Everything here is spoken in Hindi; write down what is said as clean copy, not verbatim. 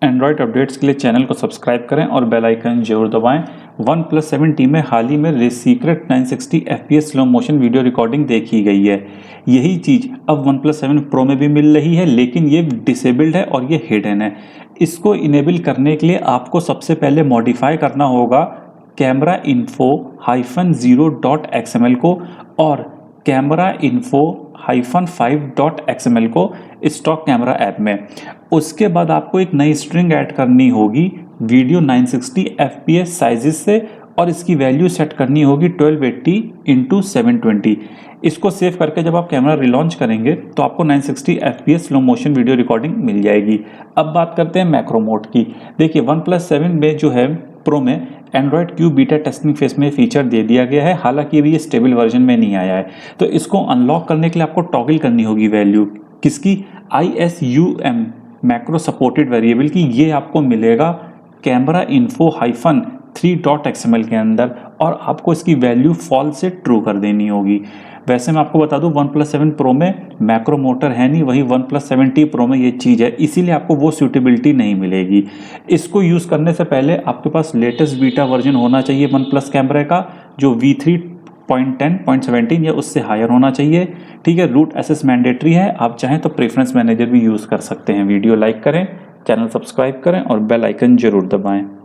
एंड्रॉयड अपडेट्स के लिए चैनल को सब्सक्राइब करें और बेल आइकन जरूर दबाएं। OnePlus 7T में हाल ही में secret 960 FPS slow motion video recording देखी गई है। यही चीज़ अब OnePlus 7 Pro में भी मिल रही है, लेकिन ये डिसेबल्ड है और ये हिडन है। इसको इनेबल करने के लिए आपको सबसे पहले मॉडिफाई करना होगा कैमरा इन्फो -0.xml को और कैमरा इन्फो -5.xml को स्टॉक कैमरा ऐप में। उसके बाद आपको एक नई स्ट्रिंग ऐड करनी होगी वीडियो 960 fps साइजेस से और इसकी वैल्यू सेट करनी होगी 1280x720। इसको सेव करके जब आप कैमरा रिलॉन्च करेंगे तो आपको 960 fps slow motion video recording मिल जाएगी। अब बात करते हैं मैक्रो मोड की। देखिए OnePlus 7 में जो है प्रो में Android Q beta testing face में फीचर दे दिया गया है, हालांकि अभी ये स्टेबल वर्जन में नहीं आया है। तो इसको अनलॉक करने के लिए आपको टॉगल करनी होगी वैल्यू किसकी, ISUM मैक्रो सपोर्टेड वेरिएबल की। ये आपको मिलेगा कैमरा इन्फो -3.xml के अंदर और आपको इसकी वैल्यू फॉल्स से ट्रू कर देनी होगी। वैसे मैं आपको बता दूं OnePlus 7 Pro में मैक्रो मोटर है नहीं, वही OnePlus 7T Pro में ये चीज़ है, इसीलिए आपको वो सूटेबिलिटी नहीं मिलेगी। इसको यूज़ करने से पहले आपके पास लेटेस्ट बीटा वर्जन होना चाहिए OnePlus कैमरे का, जो V3.10.17 या उससे हायर होना चाहिए। ठीक है, रूट एक्सेस मैंडेटरी है। आप चाहें तो प्रेफरेंस मैनेजर भी यूज़ कर सकते हैं। वीडियो लाइक करें, चैनल सब्सक्राइब करें और बेल आइकन जरूर दबाएं।